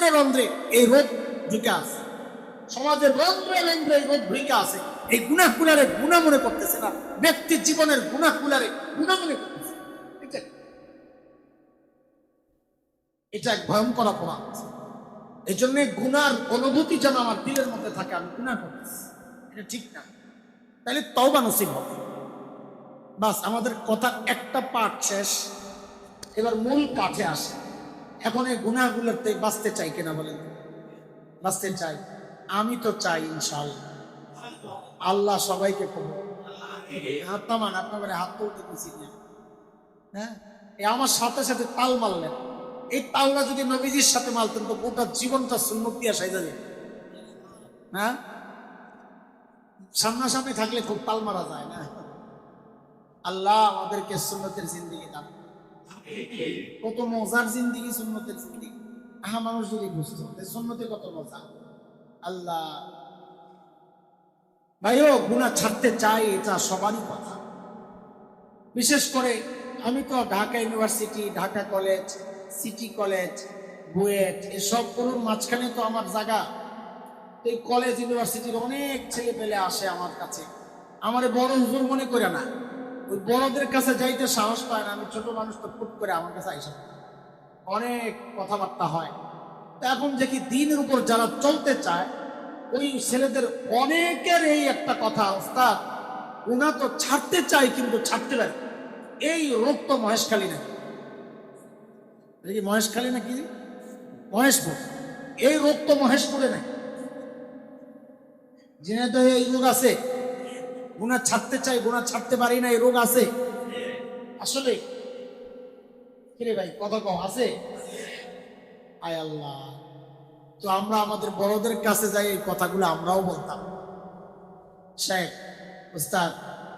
রন্ধ্রে রন্ধ্রে এই রোগ ঢুকে আছে, সমাজের রন্ধ্রে রন্ধ্রে এই রোগ ঢুকে আছে। এই গুনাহগুলারে গুনাহ মনে করতেছে না, ব্যক্তির জীবনের গুনাহগুলারে গুনাহ মনে করতেছে। এটা এক ভয়ঙ্কর অপরাধ। এই জন্য গুনার অনুভূতি যেন আমার দিলের মধ্যে থাকে, আমি গুনাহ করতেছি, এটা ঠিক না। তাহলে তওবা নসিব হবে। বাস, আমাদের কথা একটা পাঠ শেষ, এবার মূল পাঠে আসে। এখন এই গুনাহগুলোতে বাঁচতে চাই কিনা বলেন? বাঁচতে চাই, আমি তো চাই ইনশাআল্লাহ। আল্লাহ সবাইকে কবুল। হাত নামান, আপনার হাত তুলতে দিচ্ছি না। হ্যাঁ, আমার সাথে সাথে তাল মারলেন। এই তালটা যদি নবীজির সাথে মারতেন তো গোটা জীবনটা সুন্নত দিয়া সাইজা যেত। হ্যাঁ, সামনাসামনি থাকলে খুব তাল মারা যায় না। আল্লাহ আমাদেরকে সুন্নতের জিন্দেগি দান। কত মজার জিন্দেগি সুন্নতের জিন্দেগি। মানুষ যদি বুঝতো সুন্নতে কত মজা। আল্লাহ ভাইও, গুনাহ ছাড়তে চাই, এটা সবারই কথা। বিশেষ করে আমি তো Dhaka university, Dhaka college, city college, BUET এসব গুলোর মাঝখানে তো আমার জায়গা। এই কলেজ ইউনিভার্সিটির অনেক ছেলে পেলে আসে আমার কাছে, আমারে বড় হুজুর মনে করে না। ওই বড়দের কাছে যাইতে সাহস পায় না। আমি ছোট মানুষ তো ফুট করে আমার কাছে আইসা অনেক কথাবার্তা হয়। এখন দেখি দিনের উপর যারা চলতে চায় ওই ছেলেদের অনেকের এই একটা কথা, ওস্তাদ উনা তো ছাড়তে চাই কিন্তু ছাড়তে পারে। এই রোগ তো মহেশখালী নাকি, দেখি মহেশখালী নাকি মহেশপুর, এই রোগ তো মহেশপুরে নাকি, জেনে তো এই রোগ আছে। গুনাহ ছাড়তে চাই, গুনাহ ছাড়তে পারি না, এই রোগ আছে আসলে। কিরে ভাই, কথা কম আছে? আয় আল্লাহ, তো আমরা আমাদের বড়দের কাছে যাই, এই কথাগুলো আমরাও বলতাম, শেখ, উস্তাদ,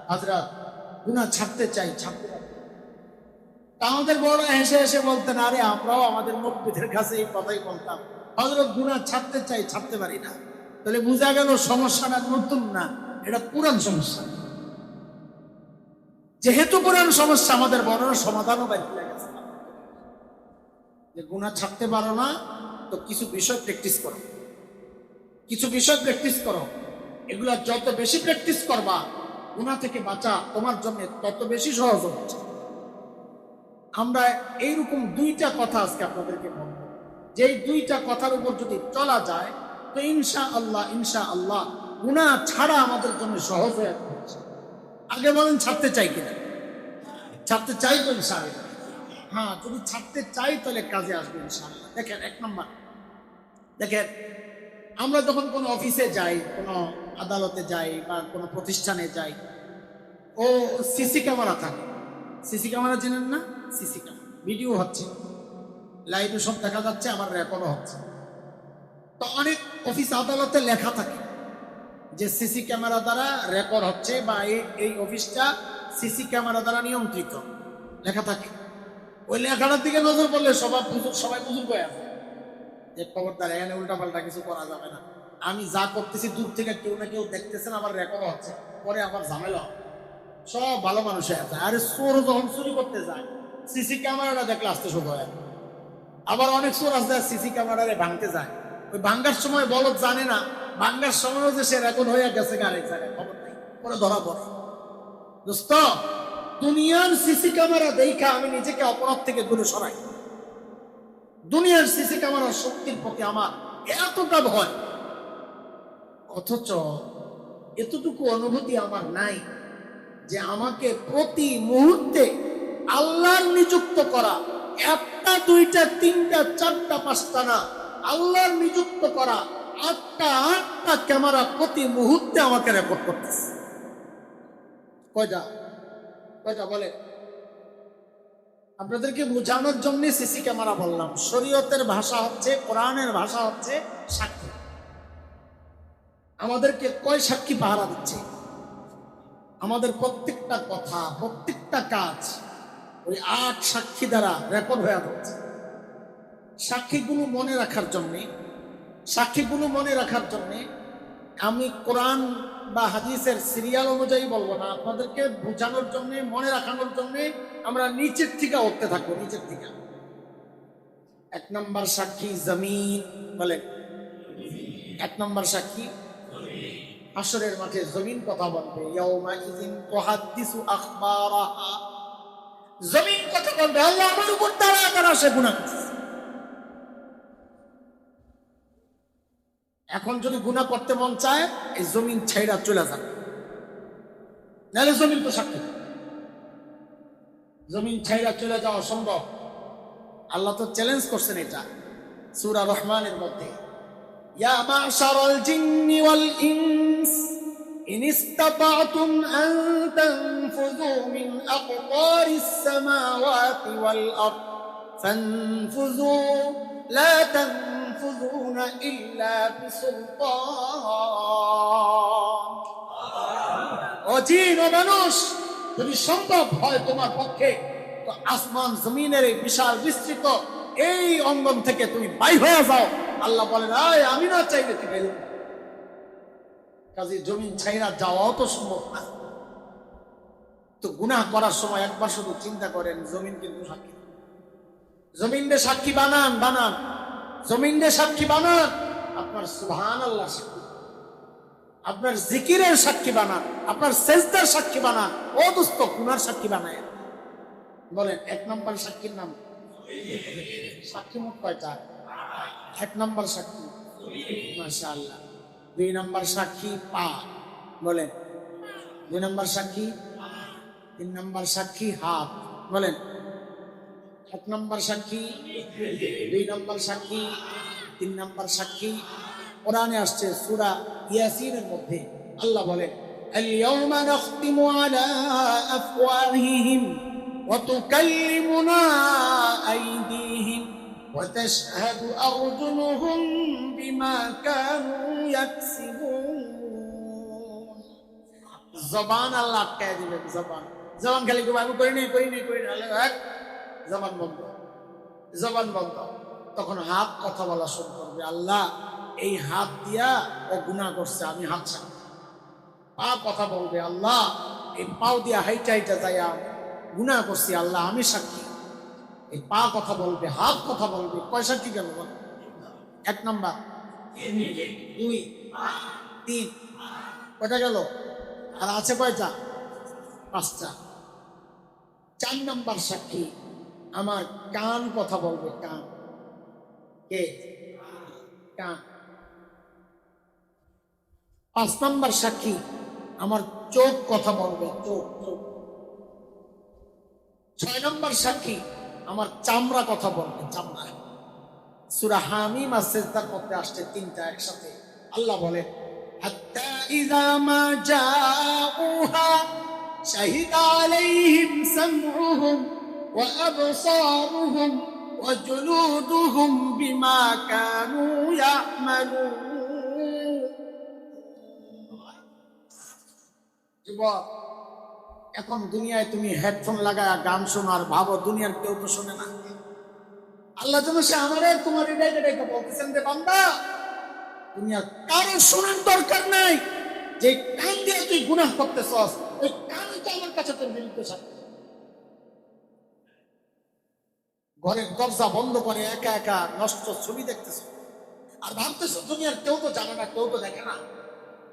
হযরত গুনাহ ছাড়তে চাই, ছাড়তে পারি। আমাদের বড় হেসে হেসে বলতেন, আরে আমরাও আমাদের মুরব্বিদের কাছে এই কথাই বলতাম, হযরত গুনাহ ছাড়তে চাই, ছাড়তে পারি না। তাহলে বোঝা গেল সমস্যাটা নতুন না, এটা পুরান সমস্যা। যেহেতু পুরান সমস্যা, আমাদের বড়রা সমাধানও বের করে গেছে যে গুনাহ ছাড়তে পারো না তো কিছু বিষয় প্র্যাকটিস করো, কিছু বিষয় প্র্যাকটিস করো। এগুলা যত বেশি প্র্যাকটিস করবা, গুনাহ থেকে বাঁচা তোমার জন্য তত বেশি সহজ হচ্ছে। আমরা এইরকম দুইটা কথা আজকে আপনাদেরকে বলবো, যে দুইটা কথার উপর যদি চলা যায় তো ইনশাআল্লাহ, ইনশাআল্লাহ গুনাহ ছাড়া আমাদের জন্য সহজ হয়ে যাচ্ছে। আগে বলেন, ছাড়তে চাই কিনা? ছাড়তে চাই তো ইনশাআল্লাহ। হ্যাঁ, যদি ছাড়তে চাই তাহলে কাজে আসবে ইনশাআল্লাহ। দেখেন, এক নম্বর, দেখেন আমরা যখন কোনো অফিসে যাই, কোনো আদালতে যাই বা কোনো প্রতিষ্ঠানে যাই, ও সিসি ক্যামেরা থাকে। সিসি ক্যামেরা চেনেন না? সিসি ক্যামেরা, ভিডিও হচ্ছে, লাইভে সব দেখা যাচ্ছে, আমার রেকর্ডও হচ্ছে। তো অনেক অফিস আদালতে লেখা থাকে যে সিসি ক্যামেরা দ্বারা রেকর্ড হচ্ছে বা এই অফিসটা সিসি ক্যামেরা দ্বারা নিয়ন্ত্রিত, লেখা থাকে। ওই লেখাটার দিকে নজর পড়লে সবাই বুজুর্গ হয়ে আছে যে খবরদার, এখানে উল্টাপাল্টা কিছু করা যাবে না। আমি যা করতেছি দূর থেকে কেউ না কেউ দেখতেছেন, আমার রেকর্ড হচ্ছে, পরে আবার ঝামেলা হবে। সব ভালো মানুষ হয়ে আছে। আরে চোর যখন চুরি করতে যায়, সিসি ক্যামেরাটা দেখলে আসতে শুরু হয়। আবার অনেক চোর আছে সিসি ক্যামেরারে ভাঙতে যায়, ওই ভাঙ্গার সময় বলদ জানে না, ভাঙ্গার সময় যে সে রেকর্ড হয়ে গেছে আরেক জায়গায়, খবর নেই, পরে ধরা পড়ে। দোস্ত, দুনিয়ার সিসি ক্যামেরা দেখা আমি নিজেকে অপরাধ থেকে দূরে সরাই। দুনিয়ার সিসি ক্যামেরার শক্তির প্রতি আমার এতটা ভয়, অথচ এতটুকু অনুভূতি আমার নাই যে আমাকে প্রতি মুহূর্তে আল্লাহর নিযুক্ত করা একটা, দুইটা, তিনটা, চারটা, পাঁচটা না, আল্লাহর নিযুক্ত করা আটটা ক্যামেরা প্রতি মুহূর্তে আমাকে রেকর্ড করতেছে। কয়টা কয়টা বলে? আপনাদেরকে বোঝানোর জন্য সিসি ক্যামেরা বললাম। শরীয়তের ভাষা হচ্ছে, কোরআনের ভাষা হচ্ছে সাক্ষী। আমাদেরকে কয় সাক্ষী পাহারা দিচ্ছে? আমাদের প্রত্যেকটা কথা, প্রত্যেকটা কাজ ওই 8 সাক্ষী দ্বারা রেকর্ড হয়ে যাচ্ছে। সাক্ষীগুলো মনে রাখার জন্যে আমি কোরআন বা হাদিসের সিরিয়াল অনুযায়ী বলবো না, আপনাদেরকে বোঝানোর জন্য, মনে রাখানোর জন্য আমরা নিচের থেকে উঠতে থাকবো। নিচের থেকে এক নম্বর সাক্ষী জমিন, বলেন এক নম্বর সাক্ষী হাসরের মাঠে জমিন কথা বলবে। ইয়াউমা ইযিন তুহাদ্দিসু আখবারাহা, জমিন কথা বলবে আল্লাহ আমার উপর তারা সে গুনাহ করছে। এখন যদি গুনাহ করতে মন চায় এই জমিন ছাইড়া চলে যাবে, নাহলে জমিন তো সাক্ষী। জমিন ছাইড়া চলে যাওয়া সম্ভব? আল্লাহ তো চ্যালেঞ্জ করছেন এটা সূরা রহমানের মধ্যে, ইয়া মা'শারাল জিন্নি ওয়াল ইনস ইন ইসতাতা'তুম আন তানফুযু মিন আকতারিস সামাওয়াতি ওয়াল আরদ ফানফুযু লা তানফুযুনা ইল্লা বিসুলতান। ও জিন ও মানুষ, যদি সম্ভব হয় তোমার পক্ষে তো আসমান জমিনের এই বিশাল বিস্তৃত এই অঙ্গন থেকে তুমি বাইর হয়ে যাও। আল্লাহ বলেন আমি না চাইলে তুমি বের হও। কাজে জমিন ছাইরা যাওয়াও তো সম্ভব না। তো গুনাহ করার সময় একবার শুধু চিন্তা করেন, জমিন কিন্তু সাক্ষী। জমিনকে সাক্ষী বানান, জমিনকে সাক্ষী বানান। আপনার সুবহানাল্লাহ সাক্ষী, আপনার জিকিরের সাক্ষী বানান, আপনার সেজদার সাক্ষী বানান। ও দোস্ত, গুনার সাক্ষী বানায়। বলেন এক নম্বর সাক্ষীর নাম? সাক্ষী মোট কয়টা? এক নম্বর সাক্ষী মাশাআল্লাহ। দুই নম্বর সাক্ষী পা, বলেন দুই নম্বর সাক্ষী। তিন নম্বর সাক্ষী হাত, বলেন এক নম্বর সাক্ষী, দুই নম্বর সাক্ষী, তিন নম্বর সাক্ষী। কোরআনে আসছে সূরা ইয়াসিনের মধ্যে আল্লাহ বলেন আল-ইয়াওমা নাখতিমু আলা আফওয়াহিহিম ওয়া তুকাল্লিমুনা আইদিহিম ওয়া তাশহাদু আরজুলুহুম বিমা কানু ইয়াকসিবুন। জবান আল্লাহ আটকায় দিবেন। জবান খালি আমি করি নাই আল্লাহ জবান বন্ধ, জবান বন্ধ। তখন হাত কথা বলা শুরু করবে, আল্লাহ এই হাত দিয়া ও গুনাহ করছে, আমি হাত ছাড়ব। পা কথা বলবে, আল্লাহ এই পাও দিয়া হাইটা যাইয়া গুনাহ করছি, আল্লাহ আমি সাক্ষী। এই পা কথা বলবে, হাত কথা বলবে। কয় সাক্ষী গেল? বল এক নাম্বার, দুই, তিন, কয়টা গেল? আর আছে কয়টা? পাঁচটা। চার নাম্বার সাক্ষী আমার কান কথা বলবে। কান, কে? কান। পাঁচ নাম্বার সাক্ষী আমার চোখ কথা বলবে। চোখ। ছয় নম্বর সাক্ষী আমার চামড়া কথা বলবে। চামড়া। সূরা হামিম আর সিজদার মধ্যে আসছে তিনটা একসাথে। আল্লাহ বলে হাত্তা ইযা মা জাউহা শাহিদা আলাইহিম সামউহুম ওয়া আবসারুহুম ওয়া জুলুদুহুম বিমা কানু ইয়ামালুন। যুবক, এখন দুনিয়ায় তুমি হেডফোন লাগায় গান শোনো আর ভাবো দুনিয়ার কেউ তো শোনে না। আল্লাহ যেন সে আমারে তোমার হৃদয়টা বলতেছেন যে বান্দা, দুনিয়ার কারো শোনার দরকার নাই। যে কান দিয়ে তুই গুনাহ করতেছস, ওই কান তো আমার কাছে তোর বিরুদ্ধে সাক্ষী। ঘরের দরজা বন্ধ করে একা একা নষ্ট ছবি দেখতেছ আর ভাবতেছ দুনিয়ার কেউ তো জানে না, কেউ তো দেখে না।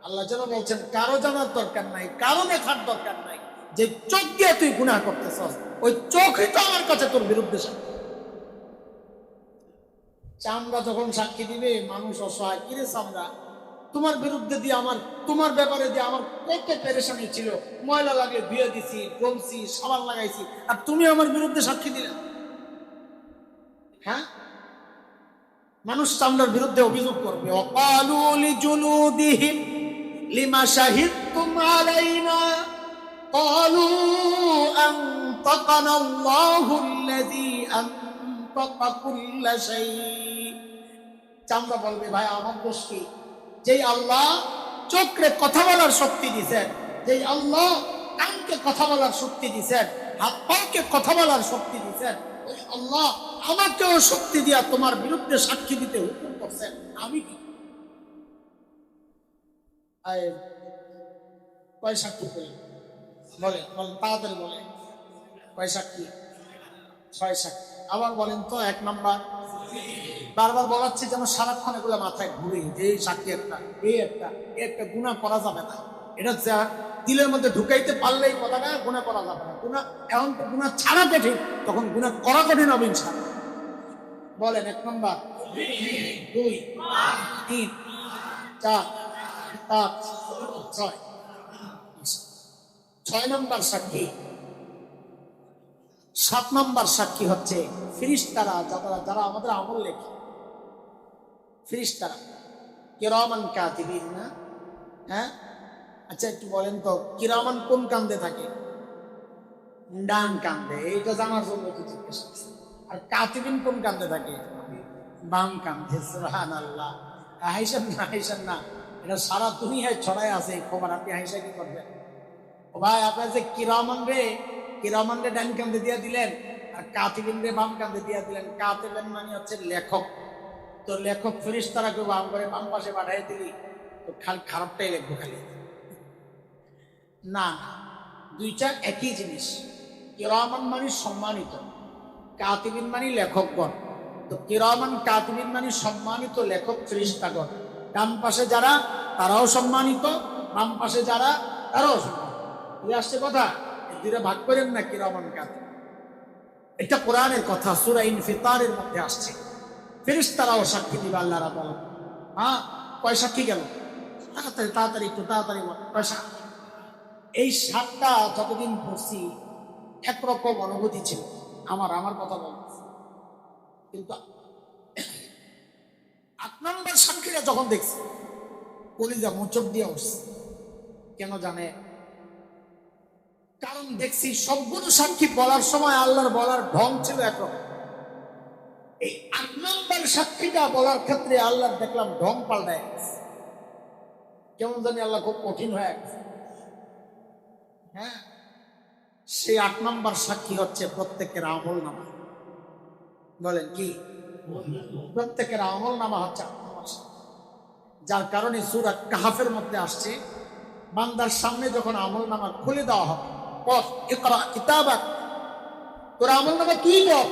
আল্লাহ যেন বলছেন কারো জানার দরকার নাই, কারো দেখার দরকার নাই। যে চোখ দিয়ে তুই গুনাহ করতেছস, ওই চোখই তো আমার কাছে তোর বিরুদ্ধে সাক্ষী। চামড়া যখন সাক্ষী দিবে, মানুষ অসহায়, কিরে চামড়া তোমার বিরুদ্ধে দিয়ে আমার, তোমার ব্যাপারে দিয়ে আমার কত পেরেশানি ছিল, ময়লা লাগে ধুয়ে দিছি, গমছি, সাবান লাগাইছি, আর তুমি আমার বিরুদ্ধে সাক্ষী দিলে। হ্যাঁ, মানুষ চামড়ার বিরুদ্ধে অভিযোগ করবে। ওয়াকালু লিজুলুদিহিম লিমা শাহিদতুম আলাইনা ক্বালু আনতাকানা আল্লাহুল্লাযী আনতাকা কুল্লা শাই। চামড়া বলবে ভাই আমার দোষ কি? যেই আল্লাহ চোখে কথা বলার শক্তি দিয়েছেন, যেই আল্লাহ কানকে কথা বলার শক্তি দিয়েছেন, হাত পাকে কথা বলার শক্তি দিয়েছেন, ওই আল্লাহ আমাকেও শক্তি দিয়া তোমার বিরুদ্ধে সাক্ষী দিতে হুকুম করছেন, আমি কি? কয় সাক্ষী করি? বলেন তাড়াতাড়ি বলেন, কয় সাক্ষী? ছয় সাক্ষী। আবার বলেন তো। এক নাম্বার বারবার বলাচ্ছি যেন সারাক্ষণ এগুলো মাথায় ঘুরে যে এই সাক্ষী একটা এই একটা গুনাহ করা যাবে না। এটা দিলের মধ্যে ঢুকাইতে পারলেই কথা না, গুনাহ করা যাবে না। গুনাহ এখন তো গুনাহ ছাড়া কঠিন, তখন গুনাহ করা কঠিন হবে ইনশাআল্লাহ। বলেন 1 নম্বর, 2, 3, 4, 5, 6। 6 নম্বর সাক্ষী। 7 নম্বর সাক্ষী হচ্ছে ফেরেশতারা, যারা আমাদের আমল লেখে। ফেরেশতারা কিরামান কাতিবিন না? হ্যাঁ, আচ্ছা একটু বলেন তো, কিরামান কোন কান্দে থাকে? ডান কান্দে। এইটা জানার জন্য তো জিজ্ঞেস করছি। আর কাতিবিন কোন কান্দে থাকে? বাম কান্দে। সুবহানাল্লাহ। হাইসান না, এটা সারা দুনিয়ায় ছড়ায় আছে এই খবর। আপনি হাইসা কি করবেন? ও ভাই, আপনার যে কিরামান রে ডান কান্দে দিয়া দিলেন, আর কাতিবিন রে বাম কান্দে দিয়া দিলেন। কাতিবিন মানে হচ্ছে লেখক। তো লেখক ফেরেশতারা কেউ বাম করে বাম পাশে পাঠাই দিলি তো খারাপটাই লিখবো খালি। না, দুইটা একই জিনিস। কিরামান মানে সম্মানিত, কাতিবিন মানে লেখকগণ। তো কিরামান কাতিবিন মানে সম্মানিত লেখক ফেরেশতাগণ। ডান পাশে যারা তারাও সম্মানিত, বাম পাশে যারা তারাও সম্মানিত। বুঝে আসছে কথা? দুইটা ভাগ করেন না কিরামান কাতিবিন। এটা কোরআনের কথা, সূরা ইনফিতারের মধ্যে আসছে। ফেরেশতারাও সাক্ষী দিবে আল্লাহর আদালত। হ্যাঁ, কয় সাক্ষী গেল? তাড়াতাড়ি একটু তাড়াতাড়ি পয়সা। এই 7টা যতদিন পড়ছি একরকম অনুভূতি ছিল আমার কথা বলছি, কিন্তু 8 নম্বর সাক্ষীরা যখন দেখছি কলিজা মোচক দিয়ে উঠছে। কেন জানে? কারণ দেখছি সবগুলো সাক্ষী বলার সময় আল্লাহর বলার ঢং ছিল একরকম। এই 8 নম্বর সাক্ষীটা বলার ক্ষেত্রে আল্লাহ দেখলাম ঢং পাল্টায় গেছে। কেমন জানি আল্লাহ খুব কঠিন হয়ে গেছে। হ্যাঁ, সেই 8 নম্বর সাক্ষী হচ্ছে প্রত্যেকের আমল নামা। বলেন কি? প্রত্যেকের আমল নামা হচ্ছে 8 নম্বর সাক্ষী। যার কারণে সূরা কাহফের মধ্যে আসছে, বান্দার সামনে যখন আমল নামা খুলে দেওয়া হবে, পড় ইকরা কিতাবাক, তোর আমল নামা তুই পড়,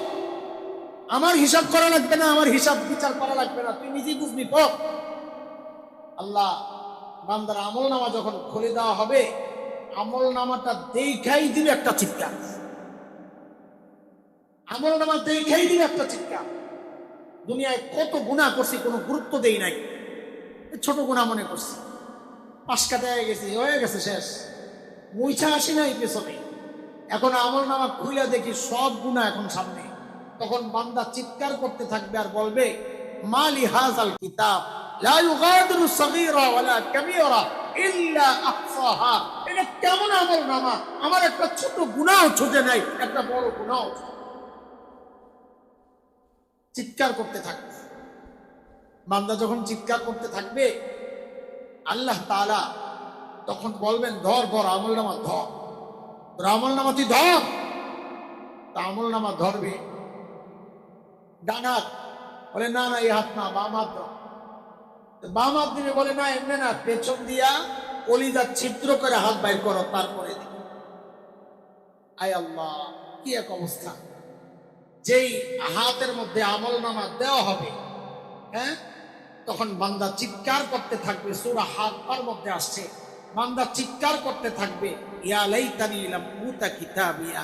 আমার হিসাব করা লাগবে না, আমার হিসাব বিচার করা লাগবে না, তুই নিজেই বুঝবি, পড়। আল্লাহ বান্দার আমল নামা যখন খুলে দেওয়া হবে, আমল নামাটা দেখাই দিবে একটা চিৎকার। আমল নামা দেখাই দিবে একটা চিৎকার। দুনিয়ায় কত গুনাহ করছি, কোনো গুরুত্ব দেই নাই, ছোট গুনাহ মনে করছি, 5 কাটায় গেছি, হয়ে গেছে, শেষ, মুইছা আসি নাই পেছনে। এখন আমল নামা খুলে দেখি সব গুনাহ এখন সামনে। তখন বান্দা চিৎকার করতে থাকবে আর বলবে, মালি হাযাল কিতাব লা ইউগাদিরু সগীরা ওয়ালা কাবীরা ইল্লা আহসাহা। এটা কেমন আমল নামা? আমার একটা ছোট গুনাহ ছুটে নাই, একটা বড় গুনাহ। চিৎকার করতে থাকবে বান্দা। যখন চিৎকার করতে থাকবে আল্লাহ তাআলা তখন বলবেন, ধর আমল নামা ধর, আমল নামা তুই ধর। তা আমল নামা ধরবে, ডান হাত, বলে না এই হাত না, বাম হাত ধর। বাম হাত দিবে, বলে না এমনি না, পেছন দিয়া কলিজা ছিদ্র করে হাত বাইর করো, তারপরে দিবে। আয় আল্লাহ, কি এক অবস্থা! যেই হাতের মধ্যে আমল নামা দেওয়া হবে, হ্যাঁ, তখন বান্দা চিৎকার করতে থাকবে। সূরা হাক্কার মধ্যে আসছে, বান্দা চিৎকার করতে থাকবে, ইয়া লাইতানি লাম উতা কিতাবিয়া,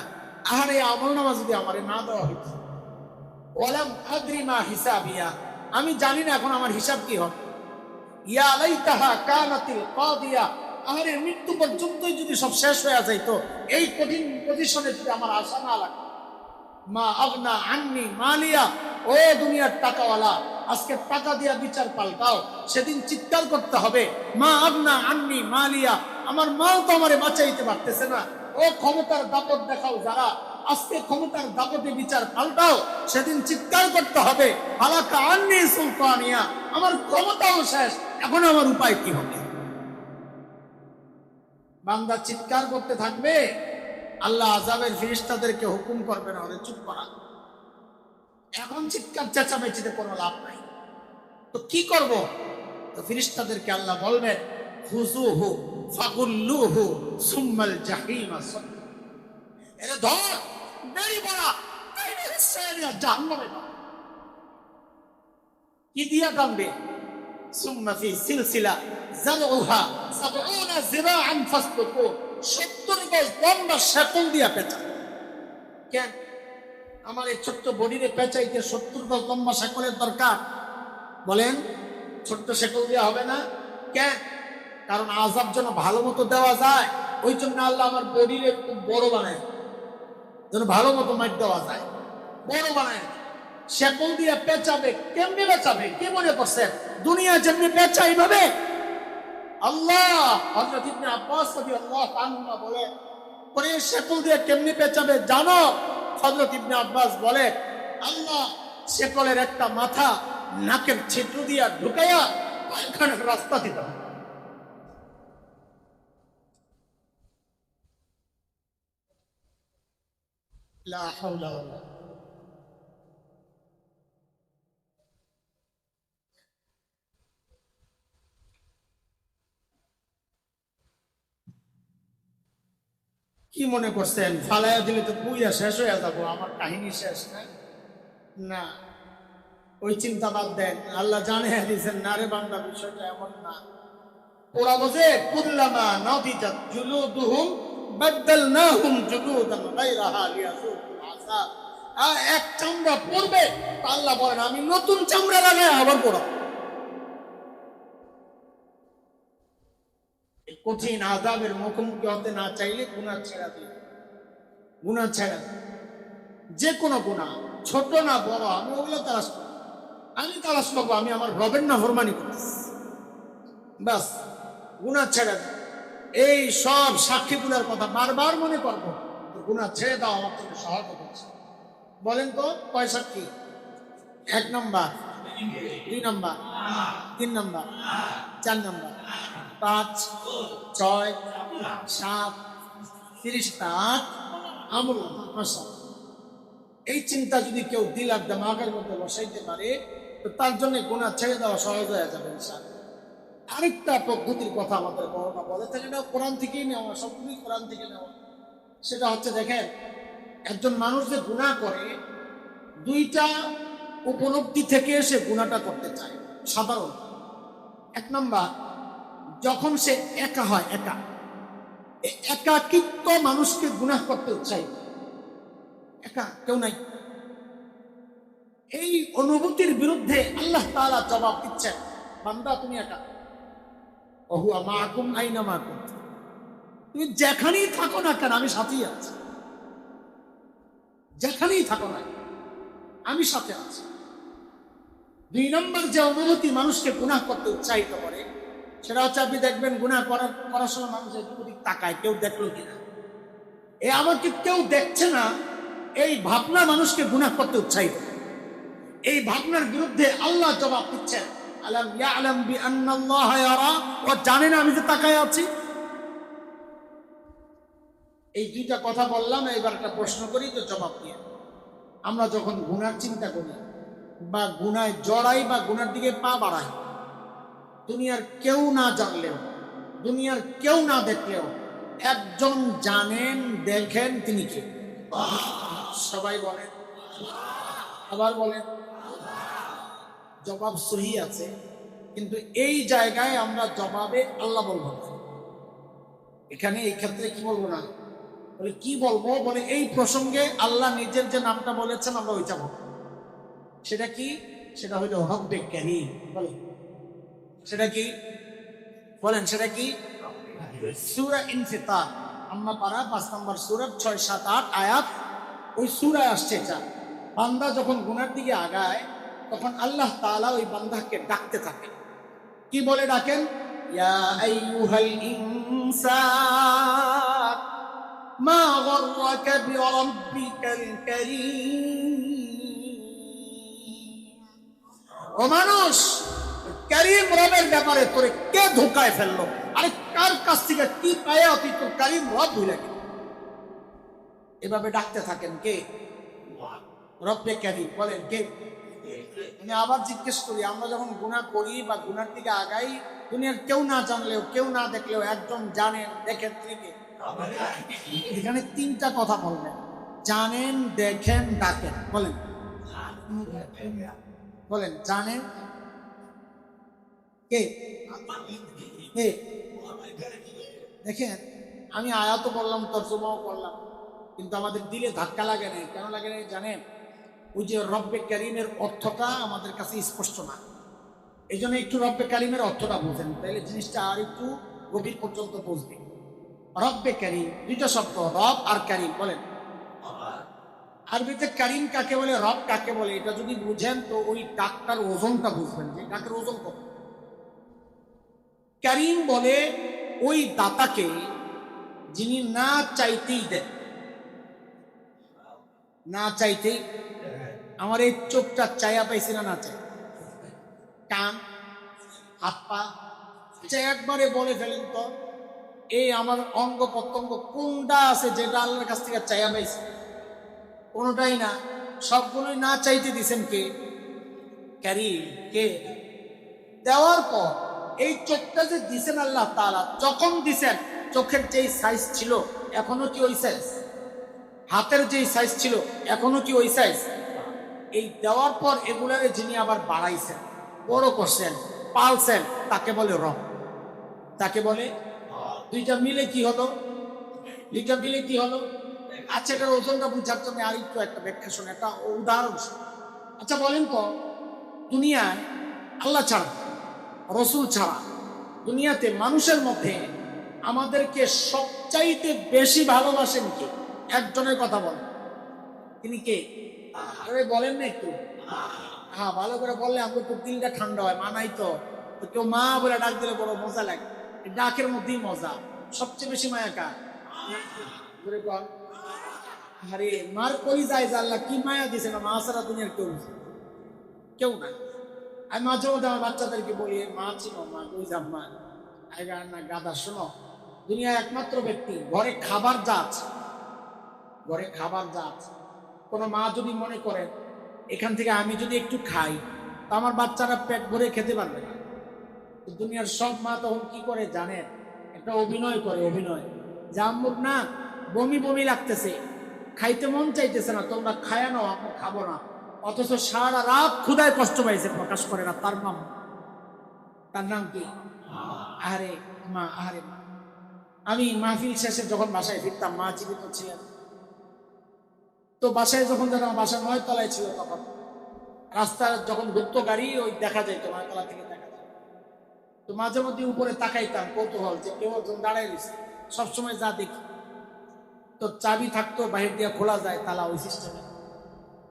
আরে আমল নামা যদি আমারে না দেওয়া হইতো, ওয়ালাম আদরি মা হিসাবিয়া, আমি জানি না এখন আমার হিসাব কি হবে। ইয়া লাইতাহা কানাতিল কাদিয়া, আরে মৃত্যু পর্যন্তই যদি সব শেষ হয়ে যাইতো, এই কঠিন পজিশনে যদি আমার আশা না লাগে। মা আগনা আন্নি মালিয়া, ও দুনিয়ার টাকাওয়ালা, আজকে টাকা দিয়া বিচার পাল্টাও, সেদিন চিৎকার করতে হবে, মা আগনা আন্নি মালিয়া, আমার মাও তো আমারে বাঁচাইতে পারতেছে না। ও ক্ষমতার দাপট দেখাও যারা, আজকে ক্ষমতার দাপটে বিচার পাল্টাও, সেদিন চিৎকার করতে হবে, হালাকা আন্নি সুলতানিয়া, আমার ক্ষমতাও শেষ, এখন আমার উপায় কি হবে? বান্দা চিৎকার করতে থাকবে, আল্লাহ আযাবের ফেরেশতাদেরকে হুকুম করবে না, ওরে চুপ করা, এখন চিৎকার চেঁচামেচিতে কোনো লাভ নাই। তো কি করব? তো ফেরেশতাদেরকে আল্লাহ বলবেন, খুযুহু ফাগুল্লুহু সুম্মাল জাহিমা সাল্লু, এরে ধর, মেরি বড়া জাহান্নামে দাও। কি দিয়া টানবে? সুম্মা ফি সিলসিলা যারউহা ৭০ যিরাআন ফাসলুকু, ৭০ গজ লম্বা শেকল দিয়া পেঁচাবে। কেন আমার এই ছোট্ট বডিরে পেঁচাইতে ৭০ গজ লম্বা শেকলের দরকার? বলেন, ছোট্ট শেকল দিয়া হবে না। কেন? কারণ আযাব যেন ভালো মতো দেওয়া যায়, ওই জন্য আল্লাহ আমার বডিরে খুব বড় বানায়, যেন ভালো মতো মাইর দেওয়া যায়, বড় বানায়। শেকল দিয়ে পেঁচাবে। কেমনে পেঁচাবে? কে মনে করছে দুনিয়া যেমনি পেঁচা এইভাবে? আল্লাহ, হযরত ইবনে আব্বাস রাদিয়াল্লাহু আনহু বলে, পরে শেকল দিয়ে কেমনি পেঁচাবে জানো? হযরত ইবনে আব্বাস বলে, আল্লাহ শেকলের একটা মাথা নাকের ছিদ্র দিয়া ঢুকাইয়া পায়খানার রাস্তা দিত। লা হাওলা ওয়ালা। কি মনে করছেন ফালাইয়া দিলে তো পুইয়া শেষ হয়ে যাবো, আমার কাহিনী শেষ না? না, ওই চিন্তা বাদ দেন। আল্লাহ জানিয়ে দিয়েছেন, না রে বান্দা, বিষয়টা এমন না। ওরা বোঝে কুল্লামা নাদিজাত জুলুদুহুম বাদদালনাহুম জুলুদান গায়রাহা লিয়াযুকুল আযাব। এক চামড়া পড়বে, আল্লাহ বলেন আমি নতুন চামড়া লাগাই আবার পড়াবো। কঠিন আযাবের মুখোমুখি হতে না চাইলে গুনাহ ছেড়া দিন, গুনাহ ছেড়া দিন। যে কোনো গুনাহ, ছোট না বড়, আমি ওগুলো তালাশ করব। আমি তালাশ করবো আমি আমার রবের নাফরমানি করতেছি, বাস গুনাহ ছেড়ে দাও। এই সব সাক্ষীগুলোর কথা বারবার মনে করবো, গুনাহ ছেড়ে দাও আমার জন্য সহজ হচ্ছে। বলেন তো কয় সাক্ষী? 1 নম্বর, 2 নম্বর, 3 নম্বর, 4 নম্বর, 5, 6, 7, 30টা আমল। এই চিন্তা যদি কেউ দিল আর দিমাগের মধ্যে বসাইতে পারে, তো তার জন্য গুনাহ ছেড়ে দেওয়া সহজ হয়ে যাবে ইনশাআল্লাহ। আরেকটা পদ্ধতির কথা আমাদের বড়রা বলে থাকে, এটা কোরআন থেকেই নেওয়া, সবগুলোই কোরআন থেকে নেওয়া। সেটা হচ্ছে, দেখেন একজন মানুষ যে গুনাহ করে, 2টা উপলব্ধি থেকে সে গুনাহটা করতে চায় সাধারণ। 1 নম্বর, যখন সে একা হয়, একাকিত্ব মানুষকে গুনাহ করতে উৎসাহিত, একা কেউ নাই, এই অনুভূতির বিরুদ্ধে আল্লাহ তাআলা জবাব দিচ্ছেন, বান্দা তুমি একা, ওহুয়া মাআকুম আইনামা কুনতুম, তুমি যেখানেই থাকো না কেন আমি সাথেই আছি, যেখানেই থাকো না আমি সাথে আছি। 2 নম্বর যে অনুভূতি মানুষকে গুনাহ করতে উৎসাহিত করে, সেটা হচ্ছে, আপনি দেখবেন গুনাহ করার সময় মানুষ এদিক তাকায়, কেউ দেখলো কিনা, আমাকে কেউ দেখছে না, এই ভাবনা মানুষকে গুনাহ করতে উৎসাহিত। এই ভাবনার বিরুদ্ধে আল্লাহ জবাব দিচ্ছেন, আলাম ইয়ালাম বিআন্নাল্লাহা ইয়ারা, ও জানে না আমি যে তাকায় আছি। এই 2টা কথা বললাম, এবার একটা প্রশ্ন করি তো জবাব দিয়ে। আমরা যখন গুনার চিন্তা করি বা গুনায় জড়াই বা গুনার দিকে পা বাড়াই, দুনিয়ার কেউ না জানলেও, দুনিয়ার কেউ না দেখলেও একজন জানেন, দেখেন, তিনি কে? সবাই বলেন, আবার বলেন। জবাব সহি আছে, কিন্তু এই জায়গায় আমরা জবাবে আল্লাহ বলবো না। এখানে এই ক্ষেত্রে কি বলবো না, বলে কি বলবো, বলে এই প্রসঙ্গে আল্লাহ নিজের যে নামটা বলেছেন আমরা ওইটা বলবো। সেটা কি? সেটা হইল রব্বে কারীম। বলেন সেটা কি? বলেন সেটা কি? সূরা ইনফিতার, আম্মা পারা 5 নম্বর সূরা, 6, 7, 8 আয়াত, ওই সূরায় আসছে এটা। বান্দা যখন গুনার দিকে আগায়, তখন আল্লাহ তাআলা ওই বান্দাকে ডাকতে থাকেন। কি বলে ডাকেন? ইয়া আইয়ুহাল ইনসান মা গররাকা বিরাব্বিকাল কারীম। ও মানুষ, কারীম রবের ব্যাপারে তোরে কে ধোকায় ফেললো? আরে কার কাছ থেকে কি পায়া তুই তোর কারীম রব ভুলে গেলি? এভাবে ডাকতে থাকেন কে? রব্বে কারীম। বলেন কে? আমি আবার জিজ্ঞেস করি, আমরা যখন গুনাহ করি বা গুনার দিকে আগাই, দুনিয়ার কেউ না জানলেও, কেউ না দেখলেও একজন জানেন, দেখেন, তিনি কে? এখানে 3টা কথা বলবেন, জানেন, দেখেন, ডাকেন। বলেন, বলেন জানেন, কে কে দেখেন, আমি আয়াত বললাম, তর্জমাও করলাম, কিন্তু আমাদের দিলে ধাক্কা লাগে না। কেন লাগে না জানেন? ওই যে রব্বে কারিমের অর্থটা আমাদের কাছে স্পষ্ট না। এই জন্য একটু রব্বে কারিমের অর্থটা বুঝেন, তাহলে জিনিসটা আর একটু গভীর পর্যন্ত বুঝবে। রব্বে কারিম দুইটা শব্দ, রব আর কারিম। বলেন আরবিতে কারিম কাকে বলে, রব কাকে বলে, এটা যদি বুঝেন তো ওই ডাকটার ওজনটা বুঝবেন, যে ডাকের ওজন কত। কারিম বলে ওই দাতাকে যিনি না চাইতেই দেন, না চাইতেই। আমার এই চোখটা চাইয়া পাইছি না, না চাই, কান, হাত পা, আচ্ছা একবারে বলে ফেলেন তো, এই আমার অঙ্গ প্রত্যঙ্গ কোনটা আছে যেটা আল্লাহর কাছ থেকে চাইয়া পাইছি? কোনোটাই না, সবগুলোই না চাইতে দিছেন কে? কারিম। কে দেওয়ার পর এই চোখটা যে দিছেন আল্লাহ তাআলা, যখন দিছেন চোখের যেই সাইজ ছিল এখনো কি ওই সাইজ? হাতের যেই সাইজ ছিল এখনো কি ওই সাইজ? এই দেওয়ার পর এগুলারে যিনি আবার বাড়াইছেন, বড় করছেন, পালছেন, তাকে বলে রব। তাকে বলে, দুইটা মিলে কি হলো? দুইটা মিলে কি হলো? আচ্ছা, এটার ওজনটা বুঝার জন্য আর একটু একটা ব্যাখ্যা শুনে, একটা উদাহরণ। আচ্ছা বলেন তো, দুনিয়ায় আল্লাহ ছাড়া, রসুল ছাড়া দুনিয়াতে মানুষের মধ্যে আমাদেরকে সবচাইতে বেশি ভালোবাসেন কে? একজনের কথা বলেন, তিনি কে? আরে বলেন না একটু, হ্যাঁ ভালো করে বললে আমাকে তো দিলটা ঠান্ডা হয়। মানাই তো, কেউ মা বলে ডাক দিলে বড় মজা লাগে, ডাকের মধ্যেই মজা। সবচেয়ে বেশি মায়া কার? আরে মার কই যায় আল্লাহ কি মায়া দিছে না, মা ছাড়া দুনিয়ার কেউ কেউ নাই। আমি মাঝে মধ্যে আমার বাচ্চাদেরকে বলি, মা ছিল, মা কই যাব মা? না গাদা, শোনো, দুনিয়া একমাত্র ব্যক্তি ঘরে খাবার যা আছে, ঘরে খাবার যা আছে, কোনো মা যদি মনে করে এখান থেকে আমি যদি একটু খাই তা আমার বাচ্চারা পেট ভরে খেতে পারবে না। দুনিয়ার সব মা তখন কি করে জানেন? একটা অভিনয় করে, অভিনয় যে আম্মুর না বমি বমি লাগতেছে, খাইতে মন চাইতেছে না, তোমরা খায়া নাও, আম্মু খাবো না। অথচ সারা রাত ক্ষুধায় কষ্ট পাইছে, প্রকাশ করে না। তার নাম, তার নাম কি? আরে মা, আরে মা। আমি মাহফিল শেষে যখন বাসায় ফিরতাম, মা জীবিত ছিলেন, তো বাসায় যখন যেতাম, বাসা 9 তলায় ছিল, তখন রাস্তার যখন ঢুকতো গাড়ি ওই দেখা যায়, 9 তলা থেকে দেখা যায়। তো মাঝে মধ্যে উপরে তাকাইতাম, কৌতূহল যে কেউ একজন দাঁড়াই রয়েছে, সবসময় যা দেখি। তো চাবি থাকতো, বাহির দিয়ে খোলা যায় তালা, ওই সিস্টেমে।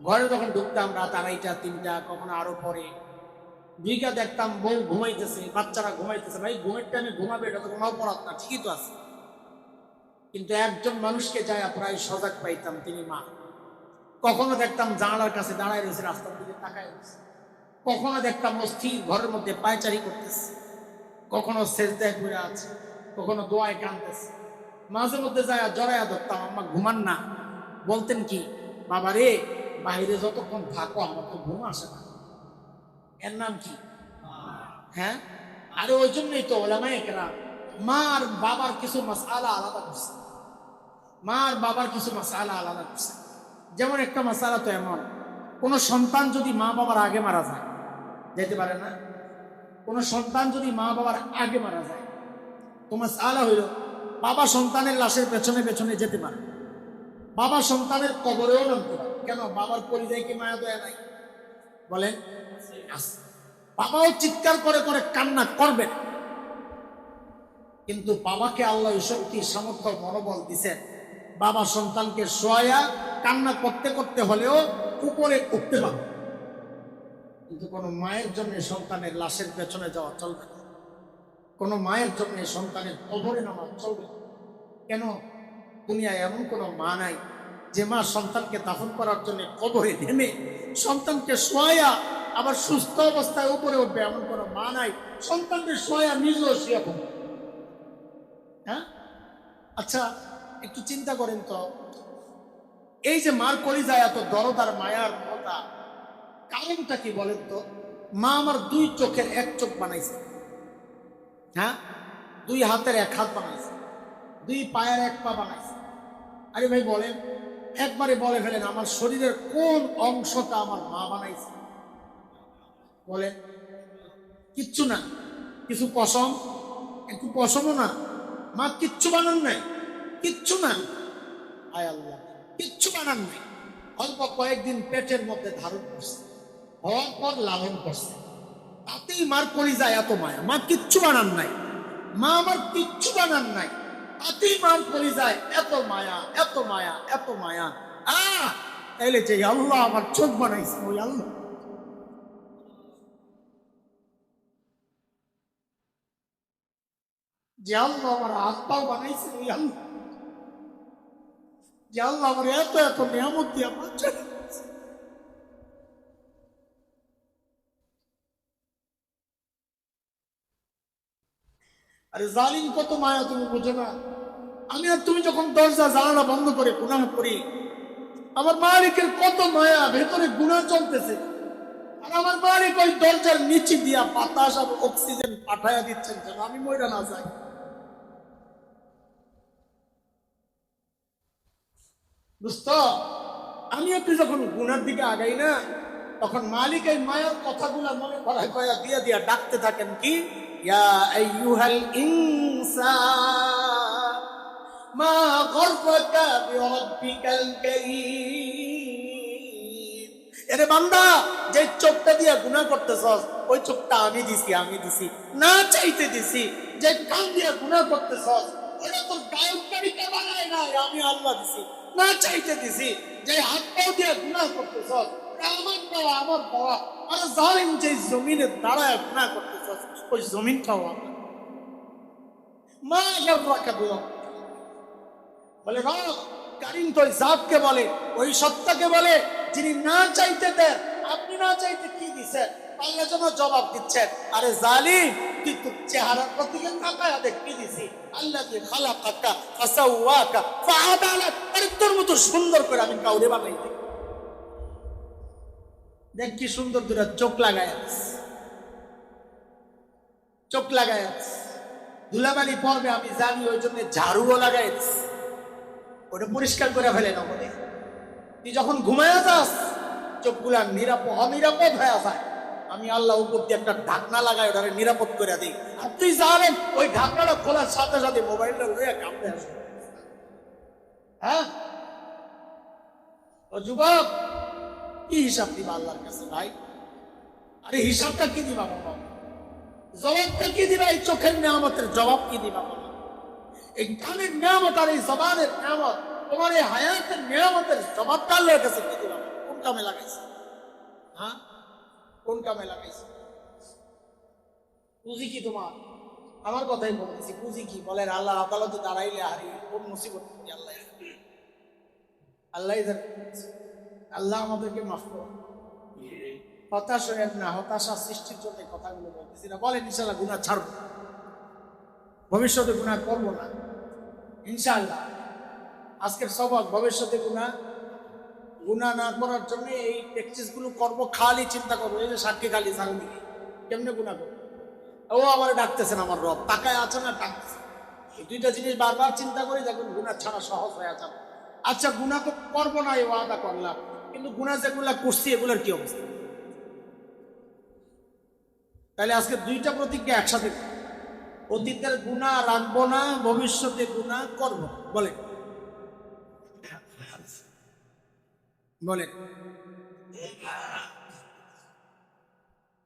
ঘরে যখন ঢুকতাম রাত 2:30 3টা, কখনো আরো পরে, দুইটা দেখতাম বউ ঘুমাইতেছে, বাচ্চারা ঘুমাইতেছে। ভাই ঘুমের টাইমে ঘুমাবে, এটা তো কোনো অপরাধ না, ঠিকই তো আছে। কিন্তু একজন মানুষকে যায় প্রায় সজাগ পাইতাম, তিনি মা। কখনো দেখতাম জানালার কাছে দাঁড়ায় রয়েছে, রাস্তার দিকে তাকায় রয়েছে। কখনো দেখতাম অস্থির ঘরের মধ্যে পায়চারি করতেছে, কখনো সেজদায় পড়ে আছে, কখনো দোয়ায় কাঁদতেছে। মাঝে মধ্যে যায় জড়াইয়া ধরতাম, আম্মা ঘুমান না। বলতেন কি, বাবা রে বাইরে যতক্ষণ থাকো আমার তো ঘুম আসে না। এর নাম কি? হ্যাঁ, আরে ওই জন্যই তো ওলামায়ে কেরাম মা আর বাবার কিছু মাসআলা আলাদা করছে। মা আর বাবার কিছু মাসআলা আলাদা করছে। যেমন একটা মাসআলা তো এমন, কোন সন্তান যদি মা বাবার আগে মারা যায়, যেতে পারে না। কোন সন্তান যদি মা বাবার আগে মারা যায়, তো মাসআলা হইল, বাবা সন্তানের লাশের পেছনে পেছনে যেতে পারে, বাবা সন্তানের কবরেও নামতে পারে। কেন? বাবার পরিচয় কি মায়া দয়া নাই? বলেন। বাবাও চিৎকার করে করে কান্না করবে, কিন্তু বাবাকে আল্লাহ শক্তি, সামর্থ্য, মনোবল দিচ্ছেন, বাবা সন্তানকে শোয়া কান্না করতে করতে হলেও উপরে উঠতে পারে। কিন্তু কোনো মায়ের জন্য সন্তানের লাশের পেছনে যাওয়া চলবে না, কোনো মায়ের জন্য সন্তানের কবরে নামা চলবে না। কেন? দুনিয়ায় এমন কোনো মা নাই যে মা সন্তানকে দাফন করার জন্য কবরে নেমে সন্তানকে শোয়া আবার সুস্থ অবস্থায় উপরে উঠবে, এমন কোনো মা নাই। সন্তানকে শোয়া নিজেও শুয়ে পড়বে। হ্যাঁ, আচ্ছা একটু চিন্তা করেন তো, এই যে মার কলিজায় এত দরদ আর মায়ার মমতা, কারণটা কি বলেন তো? মা আমার 2 চোখের 1 চোখ বানাইছে, হ্যাঁ, 2 হাতের 1 হাত বানাইছে, 2 পায়ের 1 পা বানাইছে। আরে ভাই বলেন, একবারে বলে ফেলেন, আমার শরীরের কোন অংশটা আমার মা বানাইছে? বলেন। কিচ্ছু না। কিছু পশম, একটু পশমও না, মা কিচ্ছু বানান নাই, কিচ্ছু না। আয় আল্লাহ, কিচ্ছু বানান নাই। অল্প কয়েকদিন পেটের মধ্যে ধারণ করছে, হওয়ার পর লালন করছে, তাতেই মার কলিজায় এত মায়া। মা কিচ্ছু বানান নাই, মা আমার কিচ্ছু বানান নাই, তাতেই মার কলিজায় এত মায়া, এত মায়া, এত মায়া। তাইলে যে আল্লাহ আমার চোখ বানাইছে, ওই আল্লাহ, যে আল্লাহ আমার হাত পাও বানাইছে, ওই আল্লাহ, যে আল্লাহ আমার এত এত নিয়ামত দিয়ে বাঁচাই। আরে জালিম কত মায়া, তুমি বুঝো না? আমি আর তুমি যখন দরজা জানালা বন্ধ করে গুনাহ করি, আমার মালিকের কত মায়া, ভেতরে গুনাহ চলতেছে, আর আমার মালিক ওই দরজার নিচে দিয়া বাতাস আর অক্সিজেন পাঠাইয়া দিচ্ছেন যেন আমি মইরা না যাই। বুঝতো? আমি একটু যখন গুনার দিকে আগাই না, তখন মালিক এই মায়ার কথাগুলা মনে করায় কয়া দিয়া দিয়া ডাকতে থাকেন, কি ইয়া আইয়ুহাল ইনসান মা গররাকা বিরাব্বিকাল কারীম। এরে বান্দা, যে চোখটা দিয়া গুনাহ করতেছস, ওই চোখটা আমি দিছি, আমি দিছি, না চাইতে দিছি। যে কান দিয়া গুনাহ করতেছস, ওটা তোর গায়ককারীকে বানায় নাই, আমি আল্লাহ দিছি, না চাইতে দিছি। যে হাত পাও দিয়ে গুনাহ করতেছস, আমার পাওয়া, আমার পাওয়া। আর জালিম যে জমিনে দাঁড়ায় গুনাহ করতেছস, ওই জমিনটাও আমার। মা গররাকা বিরাব্বিকাল, বলে রব কারীম তো ওই জাতকে বলে, ওই সত্তাকে বলে, যিনি না চাইতে দেন। আপনি না চাইতে কি দিচ্ছেন, আল্লাহ যেন জবাব দিচ্ছেন, আরে জালিম তুই তোর চেহারার প্রতিকে তাকায় দেখ কি দিছি। আল্লাহ যে খালাকাকা ফাসাওয়াকা ফাআদালাক, আরে তোর মতো সুন্দর করে আমি কাউরে বানাই দিই। দেখ কি সুন্দর দুটা চোখ লাগায়, চোখ লাগায়। ধুলাবালি পড়বে আমি জানি, ওই জন্য ঝাড়ুও লাগাই, ওটা পরিষ্কার করে ফেলে না বলে। তুই যখন ঘুমায়া যাস, চোখগুলা অনিরাপদ হয়ে যায়, আমি আল্লাহ উপর দিয়ে একটা ঢাকনা লাগাই, ওটা নিরাপদ করে দিই। আর তুই জানেন ওই ঢাকনাটা খোলার সাথে সাথে মোবাইলটা লইয়া কামড়ে আসে। হ্যাঁ ও যুবক, কি হিসাব দিবা আল্লাহর কাছে ভাই? আরে হিসাবটা কি দিবা বাবা? জবাবটা কি দিবা? এই চোখের নিয়ামতের জবাব কি দিবা বাবা? এই কানের নিয়ামত আর এই জবানের নিয়ামত, তোমার এই হায়াতের নিয়ামতের জবাবটা আল্লাহর কাছে কি দিবা? কোন কামে লাগাইছে? হ্যাঁ, কোন কামে লাগাইছে? পুঁজি কি তোমার? আমার কথাই বলতেছি, পুঁজি কি? বলেন আল্লাহ আদালতে দাঁড়াইলে হারিয়ে কোন মুসিবত করি আল্লাহ, আল্লাহ আল্লাহ আমাদেরকে মাফ করো। হতাশ হয়েন না, হতাশা সৃষ্টির জন্য কথাগুলো বলতেছি না। বলেন ইনশাল্লাহ গুনাহ ছাড়বো, ভবিষ্যতে গুনাহ করবো না ইনশাআল্লাহ। আজকের সবক, ভবিষ্যতে গুনাহ না করার জন্য এই প্র্যাকটিস গুলো করবো। খালি চিন্তা করবো, এই যে সাক্ষী খালি ছাড়ো দিকে কেমনে গুনাহ করবো, ও আমার ডাকতেছেন, আমার রব তাকায় আছে না, ডাকতেছে। এই দুইটা জিনিস বারবার চিন্তা করি, যখন গুনাহ ছাড়া সহজ হয়ে যাবে। আচ্ছা গুনাহ তো করবো না, এই ওয়াদা করলাম, কিন্তু গুনাহ যেগুলা করছি এগুলোর কি অবস্থা? তাহলে আজকে দুইটা প্রতিজ্ঞা একসাথে, অতীতের গুনাহ রাখবো না, ভবিষ্যতে গুনাহ করবো। বলেন বলেন।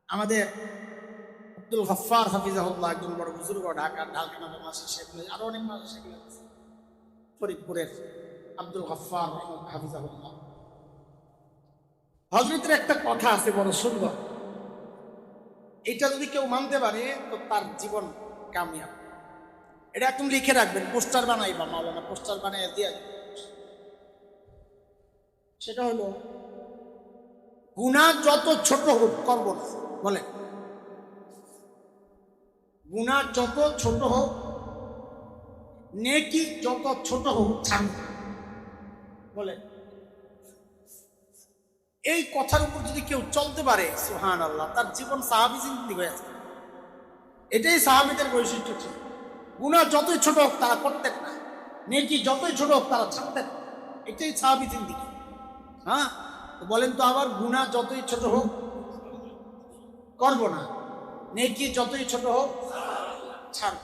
আমাদের আব্দুল গফফার হাফিজাহুল্লাহ, একজন বড় বুজুর্গ, ঢাকার ঢালকানা মাসি শেখ, আরো অনেক মাসি শেখ, ফরিদপুরের আব্দুল গফফার হাফিজাহুল্লাহ, হযরতের একটা কথা আছে বড় সুন্দর। এটা যদি কেউ মানতে পারে তো তার জীবন কামিয়াব। এটা একদম লিখে রাখবেন, পোস্টার বানাইবা, মাওলানা পোস্টার বানাই দিয়ে। সেটা হলো, গুনাহ যত ছোট হোক করব না। বলেন গুনাহ যত ছোট হোক, নেকি যত ছোট হোক ছাড়ব। বলেন এই কথার উপর যদি কেউ চলতে পারে, সুবহানাল্লাহ, তার জীবন সাহাবী জিন্দেগি হয়ে যায়। এটাই সাহাবীদের বৈশিষ্ট্য ছিল। গুনাহ যতই ছোট হোক তারা করতেন না, নেকি যতই ছোট হোক তারা ছাড়তেন। এটাই সাহাবী জিন্দেগি। হ্যাঁ, বলেন তো আবার, গুনাহ যতই ছোট হোক করব না, নেকি যতই ছোট হোক ছাড়।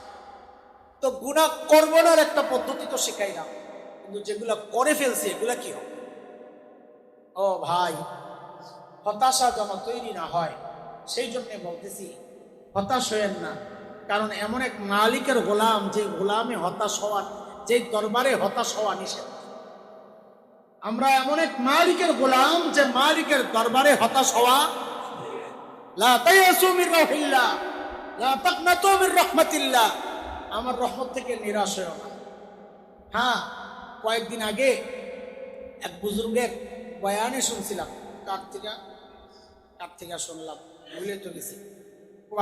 তো গুনাহ করব না একটা পদ্ধতি তো শেখাইলাম, কিন্তু যেগুলা করে ফেলছে এগুলা কি হবে? ও ভাই, হতাশা যেন তৈরি না হয় সেই জন্য বলতেছি হতাশ হয়েন না। কারণ এমন এক মালিকের গোলাম, যে গোলামে হতাশ হওয়া, যে দরবারে হতাশ হওয়া নিষেধ। আমরা এমন এক মালিকের গোলাম, যে মালিকের দরবারে হতাশ হওয়া। লা তায়াসু মির রাহিল্লাহ, লা তাকনাতু মির রাহমাতিল্লাহ, আমার রহমত থেকে নিরাশ হও না। হ্যাঁ, কয়েকদিন আগে এক বুজুর্গের বয়ানে শুনছিলাম। কার থেকে শুনলাম ভুলে তো গেছি।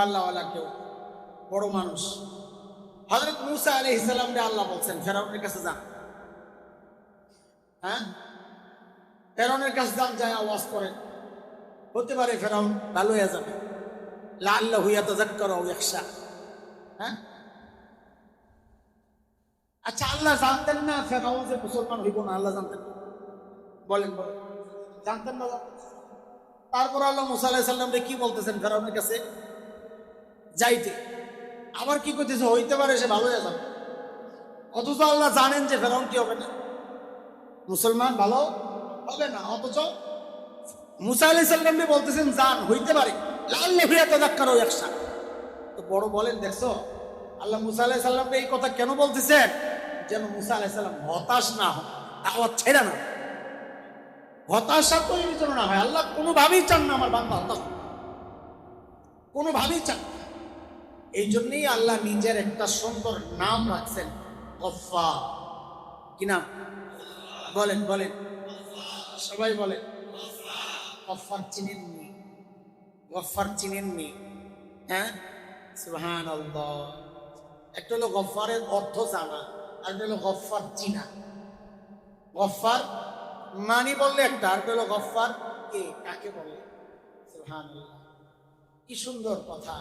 আল্লাহওয়ালা কেউ, বড় মানুষ। হযরত মূসা আলাইহিস সালাম রে আল্লাহ বলছেন ফেরাউনের কাছে যান। হ্যাঁ, ফেরাউনের কাছে যান, যায় আওয়াজ করেন। হতে পারে ফেরাউন ভালো হয়ে যাবে। লাআল্লাহু ইয়াতাযাক্কারু আও ইয়াখশা। হ্যাঁ, আচ্ছা, আল্লাহ জানতেন না ফেরাউন যে মুসলমান হইব না? আল্লাহ জানতেন? বলেন জানতেন না? তারপর আল্লাহ মূসা আলাইহিস সালামকে কি বলতেছেন ফেরাউনের কাছে যাইতে, আবার কি করতেছে? হইতে পারে সে ভালো হয়ে যাবে। অথচ আল্লাহ জানেন যে ফেরাউন কি হবে না, মুসলমান ভালো হবে না। অথচ মূসা আলাইহিস সালামকে বলতেছেন যান, হইতে পারে। লাআল্লাহু ইয়াতাযাক্কারু আও ইয়াখশা। তো বড় বলেন, দেখছো আল্লাহ মূসা আলাইহিস সালামকে এই কথা কেন বলতেছেন? যেন মূসা আলাইহিস সালাম হতাশ না হয়, দাওয়াত ছেড়ে না। হতাশা তো এই জন্য না হয়, আল্লাহ কোনোভাবেই চান না আমার বান্দা হতাশ, কোনোভাবেই চান। এই জন্যই আল্লাহ নিজের একটা সুন্দর নাম রাখছেন, গফফার। কি নাম? বলেন বলেন, সবাই বলেন। গফফার চিনেননি? গফফার চিনেননি? হ্যাঁ, সুবহানাল্লাহ। একটা হলো গফফারের অর্থ জানা, আর একটা হলো গফফার চিনা। গফফার মানি বললে একটা, আর হলো গফফার কে, কাকে বলে। সুবহানাল্লাহ, কি সুন্দর কথা।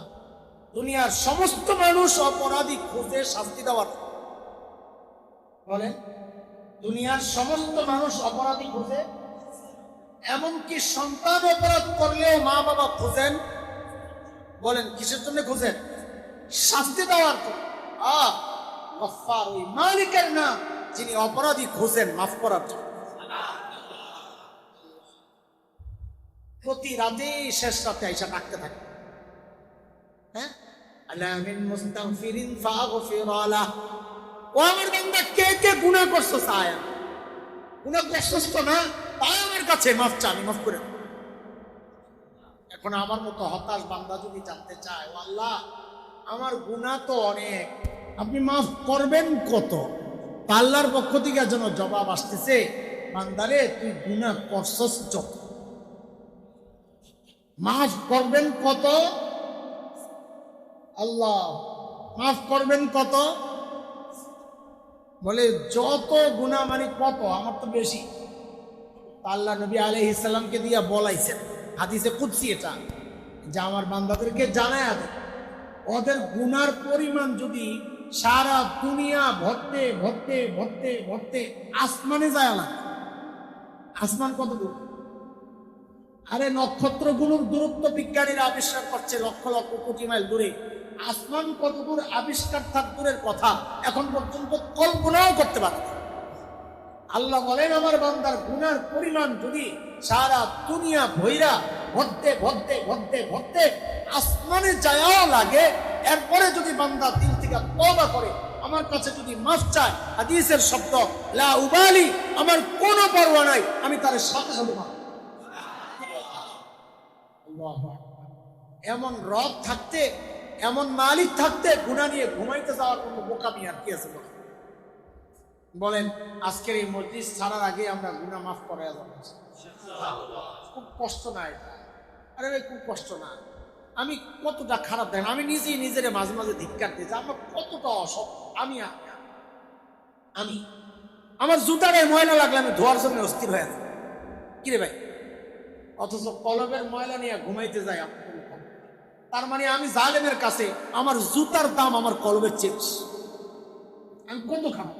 দুনিয়ার সমস্ত মানুষ অপরাধী খুঁজে শাস্তি দেওয়ার। বলেন, দুনিয়ার সমস্ত মানুষ অপরাধী খুঁজে, এমনকি সন্তান অপরাধ করলেও মা বাবা খুঁজেন। বলেন কিসের জন্য খুঁজেন? শাস্তি দেওয়ার জন্য। গফফার ওই মালিকের নাম যিনি অপরাধী খুঁজেন মাফ করার জন্য। প্রতি রাতে শেষ রাতে আইসা ডাকতে থাকে। হ্যাঁ, আলা মিন মুস্তাগফিরিন ফাগফির লাহ। ও আমার বান্দা, কে কে গুনাহ করছো? সায়া গুনাহ করছস তো না, তাই আমার কাছে মাফ চা, আমি মাফ করে দেব। এখন আমার মতো হতাশ বান্দা যদি জানতে চায়, ও আল্লাহ আমার গুনাহ তো অনেক, আপনি মাফ করবেন কত? আল্লাহর পক্ষ থেকে যেন জবাব আসতেছে, বান্দারে তুই গুনাহ করছস যত, মাফ করবেন কত? আল্লাহ মাফ করবেন কত? বলে যত গুনাহ মানে কত, আমার তো বেশি। আল্লাহ নবী আলাইহিস সালামকে দিয়া বলাইছেন, হাদিসে কুদসি এটা, যে আমার বান্দাদেরকে জানায়া দেন ওদের গুনার পরিমাণ যদি সারা দুনিয়া ভরতে ভরতে ভরতে ভরতে আসমানে যায় না। আসমান কত দূর? আরে নক্ষত্রগুলোর দূরত্ব বিজ্ঞানীরা আবিষ্কার করছে লক্ষ লক্ষ কোটি মাইল দূরে। আসমান কত দূর আবিষ্কার থাক দূরের কথা, এখন পর্যন্ত কল্পনাও করতে পারে না। আল্লাহ বলেন আমার বান্দার গুনার পরিমাণ যদি সারা দুনিয়া ভৈরা ভরতে ভরতে ভরতে ভরতে আসমানে যাওয়াও লাগে, এরপরে যদি বান্দা দিল থেকে তওবা করে আমার কাছে যদি মাফ চায়, হাদিসের শব্দ লা উবালি, আমার কোনো পরোয়া নাই, আমি তার সাথে সাথে মাফ। এমন রব থাকতে, এমন মালিক থাকতে গুনাহ নিয়ে ঘুমাইতে যাওয়ার কোনো বোকামি আর কি আছে? বলেন, আজকের এই মজলিস ছাড়ার আগে আমরা গুনাহ মাফ করে যাব। খুব কষ্ট না এটা? আরে ভাই খুব কষ্ট না? আমি কতটা খারাপ, দেখেন আমি নিজেই নিজের মাঝে মাঝে ধিক্কার দিই যে আমার কতটা অসৎ। আমি আমার জুতারে ময়লা লাগলে আমি ধোয়ার জন্য অস্থির হয়ে যাই। কিরে ভাই, অথচ কলবের ময়লা নিয়ে ঘুমাইতে যাই। তার মানে আমি জালেমের কাছে আমার জুতার দাম আমার কলবের চেয়ে। আমি কত খারাপ,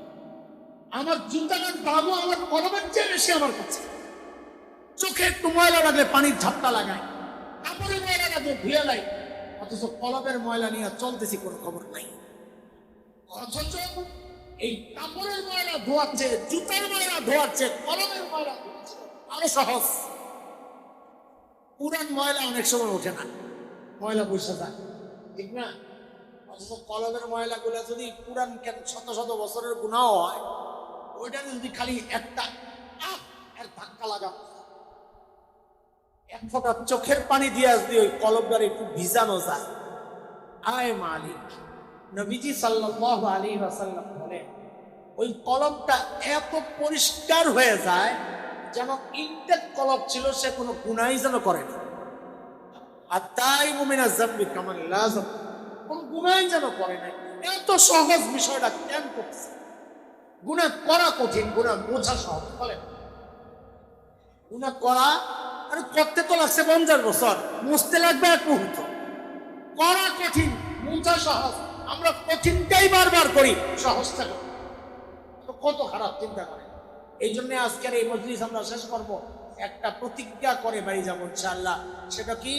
আমার জুতার দামও আমার কলবের চেয়ে বেশি আমার কাছে। চোখে একটু ময়লা লাগলে পানির ঝাপটা লাগাই, কাপড়ে ময়লা লাগলে ধুয়ে লাই, অথচ কলমের ময়লা নিয়ে চলতেছি, কোনো খবর নাই। অথচ এই কাপড়ের ময়লা ধোয়াচ্ছে, জুতার ময়লা ধোয়াচ্ছে, কলমের ময়লা ধোয়াচ্ছে আরো সহজ। পুরান ময়লা অনেক সময় ওঠে না, ময়লা বসে যায়, ঠিক না? অথচ কলমের ময়লা গুলা যদি পুরান শত শত বছরের গুণাও হয়, ওইটা যদি খালি একটা ধাক্কা লাগা, এক ফোঁটা চোখের পানি দিয়ে যদি ওই কলমটার একটু ভিজানো যায়, আয় মালিক। নবীজি সাল্লাল্লাহু আলাইহি ওয়াসাল্লাম বলে ওই কলমটা এত পরিষ্কার হয়ে যায় যেন ইনটেক কলম ছিল, সে কোনো গুনাহ যেন করে না। আর তাই মুমিনা যামবি কামান লাযাম, কোন গুনাহ যেন করে না। এত সহজ বিষয়টা কেন করছে? গুনাহ করা কঠিন, গুনাহ বোঝা সহজ। বলেন, গুনাহ করা আরে করতে তো লাগছে 50 বছর, মুছতে লাগবে 1 মুহূর্ত। করা কঠিন, বোঝা সহজ। আমরা কঠিনটাই বারবার করি, সহজটা করি। কত খারাপ চিন্তা করে। এই জন্য আজকের এই মজলিস আমরা শেষ করব একটা প্রতিজ্ঞা করে বাড়ি যাবো ইনশাআল্লাহ। সেটা কি?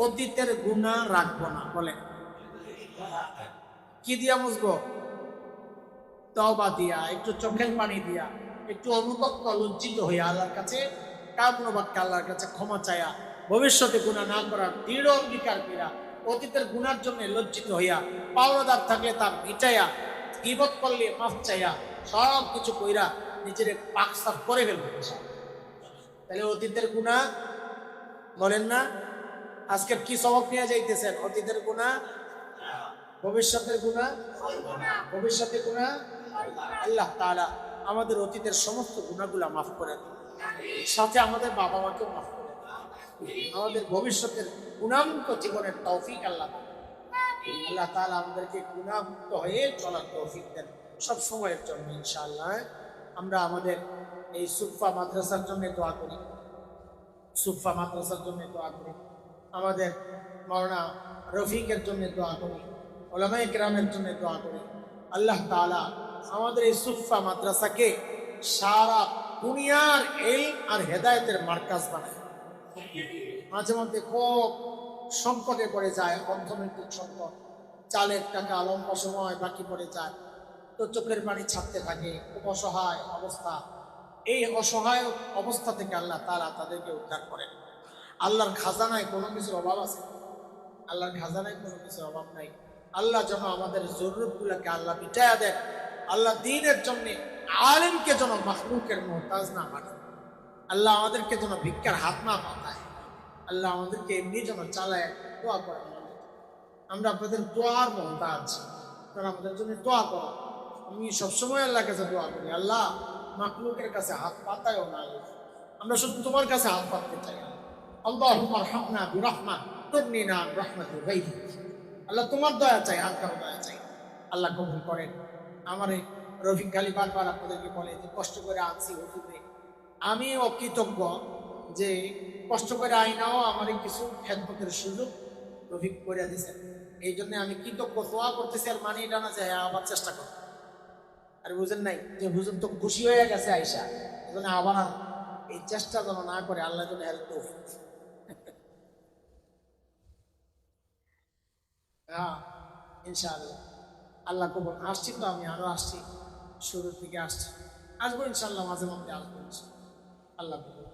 অতীতের গুনাহ রাখবো না। বলেন, কি দিয়া মুছবো? তওবা দিয়া, একটু চোখের পানি দিয়া, একটু অনুতপ্ত লজ্জিত হইয়া আল্লাহর কাছে কামনা বাক্যে আল্লাহর কাছে ক্ষমা চাইয়া, ভবিষ্যতে গুনাহ না করার দৃঢ় অঙ্গীকার কইরা, অতীতের গুনার জন্য লজ্জিত হইয়া, পাওনাদার থাকলে তার মিটাইয়া, গীবত করলে মাফ চাইয়া, সব কিছু কইরা নিজের পাক সাফ করে ফেলবো। তাহলে অতীতের গুনাহ বলেন না, আজকে কি সবক নিয়ে যাইতেছেন? অতীতের গুনাহ, ভবিষ্যতের গুনাহ, ভবিষ্যতের গুনাহ। আল্লাহ তাআলা আমাদের অতীতের সমস্ত গুনাহগুলো মাফ করে দেন, সাথে আমাদের বাবা মাকেও মাফ করে দেন, আমাদের ভবিষ্যতের গুনাহমুক্ত জীবনের তৌফিক আল্লাহ আল্লাহ তাআলা আমাদেরকে গুনাহমুক্ত হয়ে চলার তৌফিক দেন সব সময়ের জন্য ইনশাআল্লাহ। আমরা আমাদের এই সুফা মাদ্রাসার জন্য দোয়া করি, সুফা মাদ্রাসার জন্য দোয়া করি, আমাদের মাওলানা রফিকের জন্য দোয়া করি, উলামায়ে কেরামের জন্য দোয়া করি। আল্লাহ তাআলা আমাদের এই সুফা মাদ্রাসাকে সারা দুনিয়ার ইলম আর হেদায়েতের মার্কাজ বানায়। মাঝে মধ্যে খুব সংকটে পড়ে যায়, অর্থনৈতিক সংকট, চালের টাকা লম্বা সময় বাকি পড়ে যায়, তো চোখের পানি ছাড়তে থাকে, খুব অসহায় অবস্থা। এই অসহায় অবস্থা থেকে আল্লাহ তাআলা তাদেরকে উদ্ধার করেন। আল্লাহর খাজানায় কোনো কিছুর অভাব আছে? আল্লাহর খাজানায় কোনো কিছুর অভাব নাই। আল্লাহ যেন আমাদের জরুরতগুলোকে আল্লাহ মিটায়া দেন। আল্লাহ দ্বীনের জন্য আলেমকে যেন মাখলুকের মুহতাজ না বানায়। আল্লাহ আমাদেরকে যেন ভিক্ষার হাত না পাতায়। আল্লাহ আমাদেরকে এমনি যেন চালায়। দোয়া করেন, আমরা আপনাদের দোয়ার মুহতাজ, আপনারা আমাদের জন্য দোয়া করো। আমি সবসময় আল্লাহর কাছে দোয়া করি, আল্লাহ মাখলুকের কাছে হাত পাতায়ও না, আমরা শুধু তোমার কাছে হাত পাততে চাই। আল্লাহুম্মা আরহামনা বিরাহমা তুগনিনা আন রাহমাতি গায়রিক। আল্লাহ তোমার দয়া চাই, আর কারো দয়া চাই। আল্লাহ কবুল করেন। আমার এই রফিক খালি বারবার আপনাদেরকে বলে যে কষ্ট করে আনছি হুজুরে, আমি অকৃতজ্ঞ যে কষ্ট করে আইনাও আমার কিছু খেদমতের সুযোগ রফিক করে দিয়েছেন। এই জন্য আমি কৃতজ্ঞ, দোয়া করতেছি। আর মানি এটা না যে আবার চেষ্টা করো, আর বুঝেন নাই যে হুজুর তো খুশি হয়ে গেছে আইসা, এই জন্য আবার এই চেষ্টা যেন না করে, আল্লাহ যেন হেল্প তৌফিক। হ্যাঁ ইনশাআল্লাহ আল্লাহ কবুল। আসছি তো, আমি আরো আসছি, শুরুর দিকে আসছি, আসবো ইনশাআল্লাহ, মাঝে মধ্যে আসবো। আল্লাহ কবুল।